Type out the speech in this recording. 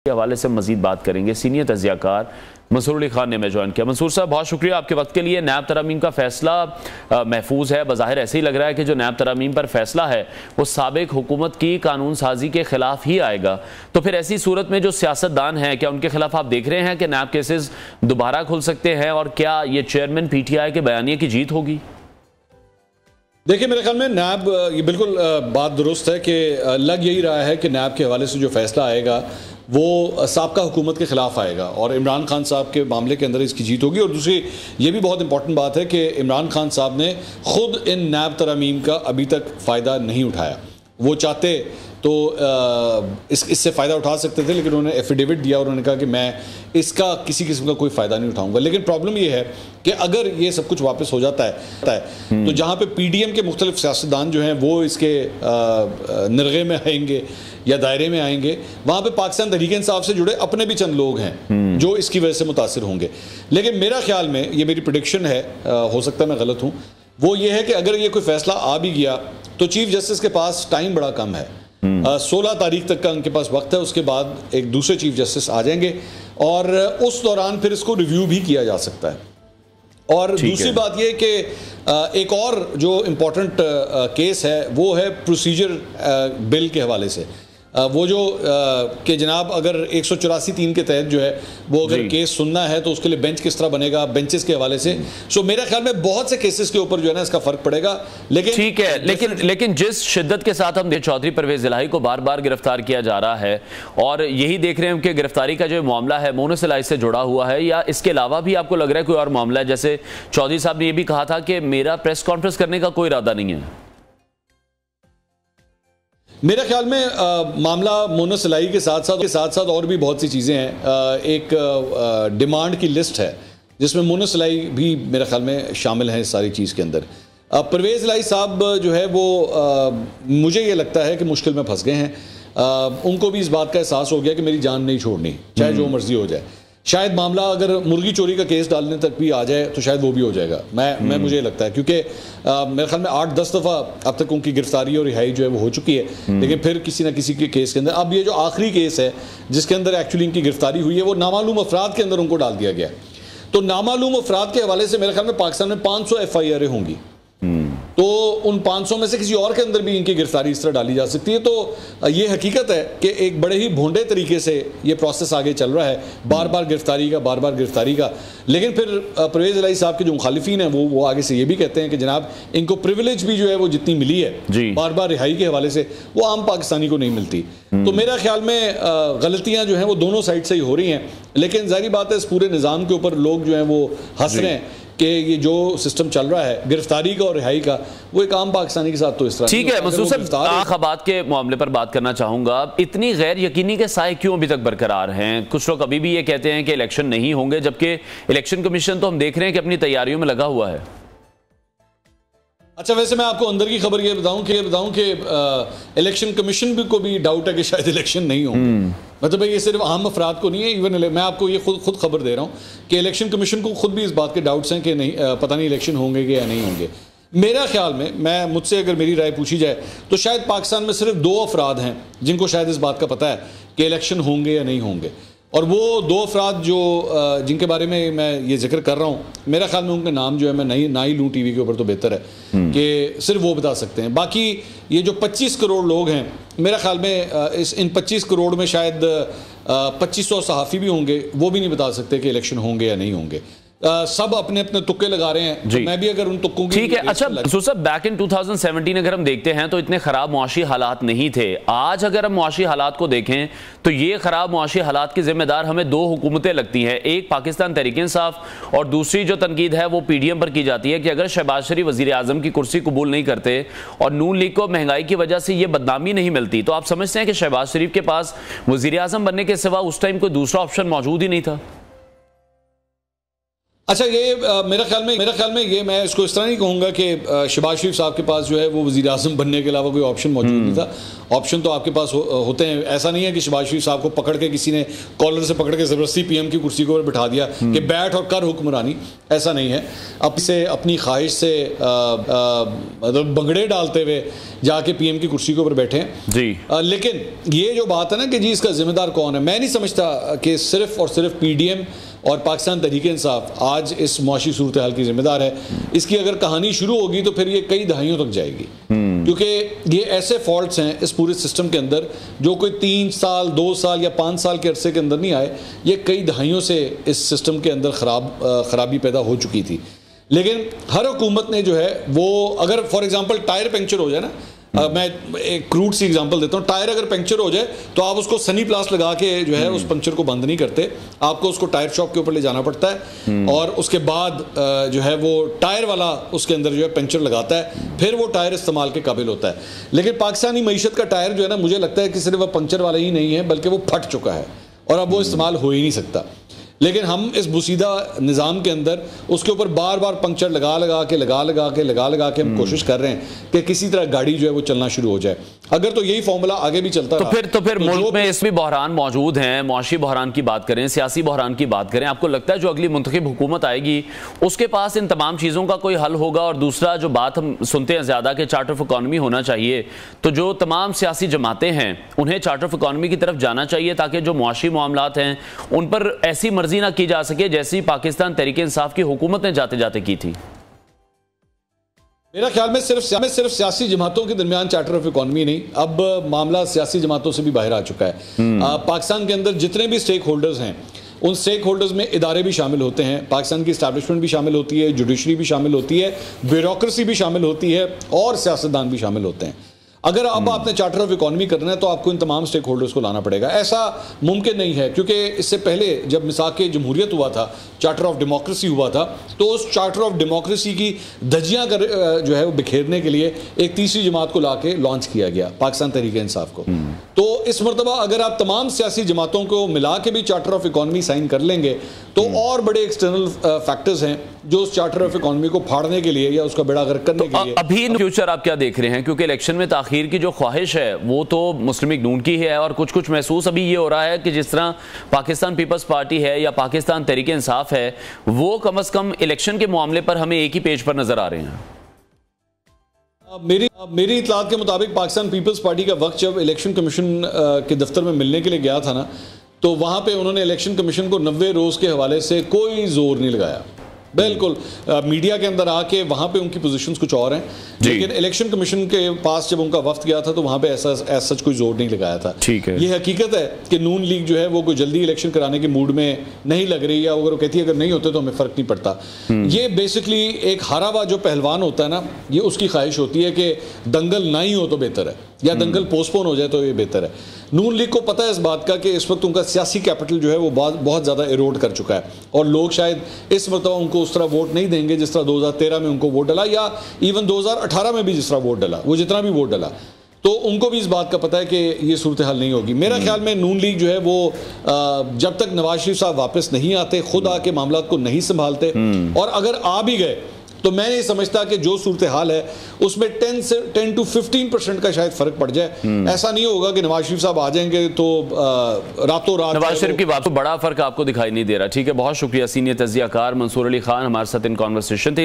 के हवाले से मजीद बात करेंगे। सीनियर तजियाकार मंसूर अली खान ने मैं ज्वाइन किया। मंसूर साहब, बहुत शुक्रिया आपके वक्त के लिए। नैब तरमीम का फैसला महफूज है, बज़ाहिर ऐसे ही लग रहा है कि जो नैब तरमीम पर फैसला है वो साबिक हुकूमत की कानून साजी के खिलाफ ही आएगा। तो फिर ऐसी सूरत में जो सियासतदान हैं, क्या उनके खिलाफ आप देख रहे हैं कि नैब केसेस दोबारा खुल सकते हैं, और क्या ये चेयरमैन PTI के बयानिए की जीत होगी? देखिए, मेरे ख्याल में नैब, ये बिल्कुल बात दुरुस्त है कि लग यही रहा है कि नैब के हवाले से जो फैसला आएगा वो साबका हुकूमत के ख़िलाफ़ आएगा और इमरान खान साहब के मामले के अंदर इसकी जीत होगी। और दूसरी ये भी बहुत इंपॉर्टेंट बात है कि इमरान खान साहब ने ख़ुद इन नैब तरमीम का अभी तक फ़ायदा नहीं उठाया। वो चाहते तो इससे फ़ायदा उठा सकते थे, लेकिन उन्होंने एफिडेविट दिया और उन्होंने कहा कि मैं इसका किसी किस्म का कोई फ़ायदा नहीं उठाऊंगा। लेकिन प्रॉब्लम ये है कि अगर ये सब कुछ वापस हो जाता है तो जहाँ पे PDM के मुख्तलिफ सियासतदान जो हैं वो इसके निर्गे में आएंगे या दायरे में आएंगे, वहाँ पे पाकिस्तान तहरीक इंसाफ से जुड़े अपने भी चंद लोग हैं जो इसकी वजह से मुतासिर होंगे। लेकिन मेरा ख्याल में, ये मेरी प्रेडिक्शन है, हो सकता है मैं गलत हूँ, वो ये है कि अगर ये कोई फैसला आ भी गया तो चीफ जस्टिस के पास टाइम बड़ा कम है। 16 तारीख तक का उनके पास वक्त है, उसके बाद एक दूसरे चीफ जस्टिस आ जाएंगे और उस दौरान फिर इसको रिव्यू भी किया जा सकता है। और दूसरी बात यह कि एक और जो इम्पोर्टेंट केस है वो है प्रोसीजर बिल के हवाले से। वो जो कि जनाब अगर 184(3) के तहत जो है वो अगर केस सुनना है तो उसके लिए बेंच किस तरह बनेगा, बेंचेस के हवाले से। सो मेरे ख्याल में बहुत से केसेस के ऊपर जो है ना इसका फर्क पड़ेगा। लेकिन ठीक है, लेकिन जिस शिद्दत के साथ हम चौधरी परवेज इलाही को बार बार गिरफ्तार किया जा रहा है और यही देख रहे हैं कि गिरफ्तारी का जो मामला है मोनस इलाही से जुड़ा हुआ है, या इसके अलावा भी आपको लग रहा है कोई और मामला है? जैसे चौधरी साहब ने यह भी कहा था कि मेरा प्रेस कॉन्फ्रेंस करने का कोई इरादा नहीं है। मेरे ख्याल में मामला मोनस इलाही के साथ साथ और भी बहुत सी चीज़ें हैं। एक डिमांड की लिस्ट है जिसमें मोनस इलाही भी मेरे ख्याल में शामिल है इस सारी चीज़ के अंदर। परवेज़ इलाही साहब जो है वो मुझे ये लगता है कि मुश्किल में फंस गए हैं। उनको भी इस बात का एहसास हो गया कि मेरी जान नहीं छोड़नी, चाहे जो मर्जी हो जाए। शायद मामला अगर मुर्गी चोरी का केस डालने तक भी आ जाए तो शायद वो भी हो जाएगा। मुझे लगता है, क्योंकि मेरे ख्याल में 8-10 दफ़ा अब तक उनकी गिरफ्तारी और रिहाई जो है वो हो चुकी है। लेकिन फिर किसी ना किसी के केस के अंदर, अब ये जो आखिरी केस है जिसके अंदर एक्चुअली इनकी गिरफ्तारी हुई है वो नामालूम अफराद के अंदर उनको डाल दिया गया। तो नामालूम अफराद के हवाले से मेरे ख्याल में पाकिस्तान में 500 FIR होंगी। तो उन 500 में से किसी और के अंदर भी इनकी गिरफ्तारी इस तरह डाली जा सकती है। तो ये हकीकत है कि एक बड़े ही भोंडे तरीके से ये प्रोसेस आगे चल रहा है, बार बार गिरफ्तारी का। लेकिन फिर परवेज़ इलाही साहब के जो मुखालिफिन हैं वो आगे से ये भी कहते हैं कि जनाब इनको प्रिविलेज भी जो है वो जितनी मिली है बार बार रिहाई के हवाले से, वो आम पाकिस्तानी को नहीं मिलती। तो मेरा ख्याल में गलतियां जो हैं वो दोनों साइड से ही हो रही हैं। लेकिन जाहिर बात है इस पूरे निज़ाम के ऊपर लोग जो हैं वो हंस रहे हैं कि ये जो सिस्टम चल रहा है गिरफ्तारी का और रिहाई का, वो एक आम पाकिस्तानी के साथ तो इस तरह। ठीक है, मंसूर साहब, आखबात के मामले पर बात करना चाहूंगा। इतनी गैर यकीनी के साए क्यों अभी तक बरकरार हैं? कुछ लोग अभी भी ये कहते हैं कि इलेक्शन नहीं होंगे, जबकि इलेक्शन कमीशन तो हम देख रहे हैं कि अपनी तैयारियों में लगा हुआ है। अच्छा, वैसे मैं आपको अंदर की खबर ये बताऊं कि इलेक्शन कमीशन को भी डाउट है कि शायद इलेक्शन नहीं होंगे। मतलब ये सिर्फ आम अफराद को नहीं है, इवन मैं आपको ये खुद खबर दे रहा हूँ कि इलेक्शन कमीशन को खुद भी इस बात के डाउट्स हैं कि नहीं, पता नहीं इलेक्शन होंगे या नहीं होंगे। मेरा ख्याल में मुझसे अगर मेरी राय पूछी जाए तो शायद पाकिस्तान में सिर्फ 2 अफराद हैं जिनको शायद इस बात का पता है कि इलेक्शन होंगे या नहीं होंगे। और वो 2 अफराद जो जिनके बारे में मैं ये जिक्र कर रहा हूँ, मेरा ख्याल में उनके नाम जो है मैं ना ही लूँ टीवी के ऊपर तो बेहतर है कि सिर्फ वो बता सकते हैं। बाकी ये जो 25 करोड़ लोग हैं, मेरा ख्याल में इन 25 करोड़ में शायद 2500 सहाफ़ी भी होंगे, वो भी नहीं बता सकते कि इलेक्शन होंगे या नहीं होंगे। सब अपने अपने तुक्के लगा रहे हैं। तो मैं भी अगर उन तुक्कों की, ठीक है। अच्छा मंसूर साहब, बैक इन 2017 अगर हम देखते हैं तो इतने खराब मुआशी हालात नहीं थे। आज अगर हम मुआशी हालात को देखें तो ये खराब मुआशी हालात की जिम्मेदार हमें 2 हुकूमतें लगती हैं। एक पाकिस्तान तहरीक इंसाफ और दूसरी जो तनकीद है वो PDM पर की जाती है कि अगर शहबाज शरीफ वजीर आजम की कुर्सी कबूल नहीं करते और नून लीग को महंगाई की वजह से ये बदनामी नहीं मिलती, तो आप समझते हैं कि शहबाज शरीफ के पास वजीर आजम बनने के सिवा उस टाइम कोई दूसरा ऑप्शन मौजूद ही नहीं था? अच्छा, ये मेरा ख्याल में ये मैं इसको इस तरह नहीं कहूँगा कि शहबाज शरीफ साहब के पास जो है वो वज़ीर आज़म बनने के अलावा कोई ऑप्शन मौजूद नहीं था। ऑप्शन तो आपके पास होते हैं। ऐसा नहीं है कि शहबाज शरीफ साहब को पकड़ के किसी ने कॉलर से पकड़ के ज़बरदस्ती पीएम की कुर्सी को बिठा दिया कि बैठ और कर हुक्मरानी, ऐसा नहीं है। अब से अपनी ख्वाहिश से मतलब बंगड़े डालते हुए जाके पीएम की कुर्सी के ऊपर बैठे हैं जी। लेकिन ये जो बात है ना कि जी इसका जिम्मेदार कौन है, मैं नहीं समझता कि सिर्फ और सिर्फ पीडीएम और पाकिस्तान तहरीक इंसाफ आज इस मुआशी सूरत हाल की जिम्मेदार है। इसकी अगर कहानी शुरू होगी तो फिर ये कई दहाइयों तक जाएगी, क्योंकि ये ऐसे फॉल्ट्स हैं इस पूरे सिस्टम के अंदर जो कोई 3 साल 2 साल या 5 साल के अरसे के अंदर नहीं आए। ये कई दहाइयों से इस सिस्टम के अंदर खराबी पैदा हो चुकी थी। लेकिन हर हुकूमत ने जो है वो, अगर फॉर एग्जांपल टायर पंक्चर हो जाए ना, मैं एक क्रूड सी एग्जांपल देता हूँ, टायर अगर पंक्चर हो जाए तो आप उसको सनी प्लास्ट लगा के जो है उस पंक्चर को बंद नहीं करते, आपको उसको टायर शॉप के ऊपर ले जाना पड़ता है और उसके बाद जो है वो टायर वाला उसके अंदर जो है पंक्चर लगाता है, फिर वो टायर इस्तेमाल के काबिल होता है। लेकिन पाकिस्तानी मईशत का टायर जो है ना, मुझे लगता है कि सिर्फ वह पंक्चर वाला ही नहीं है बल्कि वो फट चुका है और अब वो इस्तेमाल हो ही नहीं सकता। लेकिन हम इस बुसीदा निज़ाम के अंदर उसके ऊपर बार बार पंक्चर लगा के हम कोशिश कर रहे हैं कि किसी तरह गाड़ी जो है वो चलना शुरू हो जाए। अगर तो यही फॉर्मूला आगे भी चलता तो फिर मुल्क में इसमें बहरान मौजूद हैं। मुआशी बहरान की बात करें, सियासी बहरान की बात करें, आपको लगता है जो अगली मुंतखब हुकूमत आएगी उसके पास इन तमाम चीज़ों का कोई हल होगा? और दूसरा जो बात हम सुनते हैं ज़्यादा कि चार्टर ऑफ इकॉनमी होना चाहिए, तो जो तमाम सियासी जमातें हैं उन्हें चार्टर ऑफ इकॉनमी की तरफ जाना चाहिए ताकि जो मुआशी मामलात हैं उन पर ऐसी मर्जी ना की जा सके जैसी पाकिस्तान तहरीक इंसाफ की हुकूमत ने जाते जाते की थी। मेरा ख्याल में सिर्फ सियासी जमातों के दरमियान चार्टर ऑफ इकॉनमी नहीं, अब मामला सियासी जमातों से भी बाहर आ चुका है। पाकिस्तान के अंदर जितने भी स्टेक होल्डर्स हैं उन स्टेक होल्डर्स में इदारे भी शामिल होते हैं, पाकिस्तान की इस्टेब्लिशमेंट भी शामिल होती है, जुडिशरी भी शामिल होती है, ब्यूरोक्रेसी भी शामिल होती है और सियासतदान भी शामिल होते हैं। अगर अब आपने चार्टर ऑफ इकॉनमी करना है तो आपको इन तमाम स्टेक होल्डर्स को लाना पड़ेगा। ऐसा मुमकिन नहीं है क्योंकि इससे पहले जब मिसाक जमहूरियत हुआ था, चार्टर ऑफ डेमोक्रेसी हुआ था, तो उस चार्टर ऑफ डेमोक्रेसी की धज्जियां जो है वो बिखेरने के लिए एक तीसरी जमात को लाके लॉन्च किया गया, पाकिस्तान तहरीक इंसाफ को। तो इस मरतबा अगर आप तमाम सियासी जमातों को मिला के भी चार्टर ऑफ इकॉनमी साइन कर लेंगे तो और बड़े एक्सटर्नल फैक्टर्स हैं जो उस चार्टर ऑफ इकॉनमी को फाड़ने के लिए या उसका बेड़ा गर्क करने के लिए। अभी फ्यूचर आप क्या देख रहे हैं? क्योंकि इलेक्शन में ताखीर की जो ख्वाहिश है वो तो मुस्लिम लीग नून की है और कुछ महसूस अभी ये हो रहा है कि जिस तरह पाकिस्तान पीपल्स पार्टी है या पाकिस्तान तहरीक इंसाफ है वो कम से कम इलेक्शन के मामले पर हमें एक ही पेज पर नजर आ रहे हैं। मेरी इतलात के मुताबिक पाकिस्तान पीपल्स पार्टी का वक्त जब इलेक्शन कमीशन के दफ्तर में मिलने के लिए गया था ना, तो वहाँ पे उन्होंने इलेक्शन कमीशन को 90 रोज़ के हवाले से कोई जोर नहीं लगाया। बिल्कुल मीडिया के अंदर आके वहाँ पे उनकी पोजीशंस कुछ और हैं, लेकिन इलेक्शन कमीशन के पास जब उनका वफ्त गया था तो वहाँ पे ऐसा सच कोई जोर नहीं लगाया था। ठीक है, ये हकीकत है कि नून लीग जो है वो कोई जल्दी इलेक्शन कराने के मूड में नहीं लग रही, या अगर वो कहती है अगर नहीं होते तो हमें फ़र्क नहीं पड़ता। ये बेसिकली एक हारा हुआ जो पहलवान होता है ना, ये उसकी ख्वाहिश होती है कि दंगल ना ही हो तो बेहतर है या दंगल पोस्टपोन हो जाए तो ये बेहतर है। नून लीग को पता है इस बात का कि इस वक्त उनका सियासी कैपिटल जो है वो बहुत ज़्यादा इरोड कर चुका है और लोग शायद इस मरतबा उनको उस तरह वोट नहीं देंगे जिस तरह 2013 में उनको वोट डाला या इवन 2018 में भी जिस तरह वोट डाला, वो जितना भी वोट डाला, तो उनको भी इस बात का पता है कि ये सूरत हाल नहीं होगी। मेरा ख्याल में नून लीग जो है वो जब तक नवाज शरीफ साहब वापस नहीं आते, खुद आके मामला को नहीं संभालते, और अगर आ भी गए तो मैं नहीं समझता कि जो सूरत हाल है उसमें 10 to 15% का शायद फर्क पड़ जाए। ऐसा नहीं होगा कि नवाज शरीफ साहब आ जाएंगे तो रातों रात नवाज शरीफ की बात तो बड़ा फर्क आपको दिखाई नहीं दे रहा। ठीक है, बहुत शुक्रिया। सीनियर तज्जियाकार मंसूर अली खान हमारे साथ इन कॉन्वर्सेशन थे।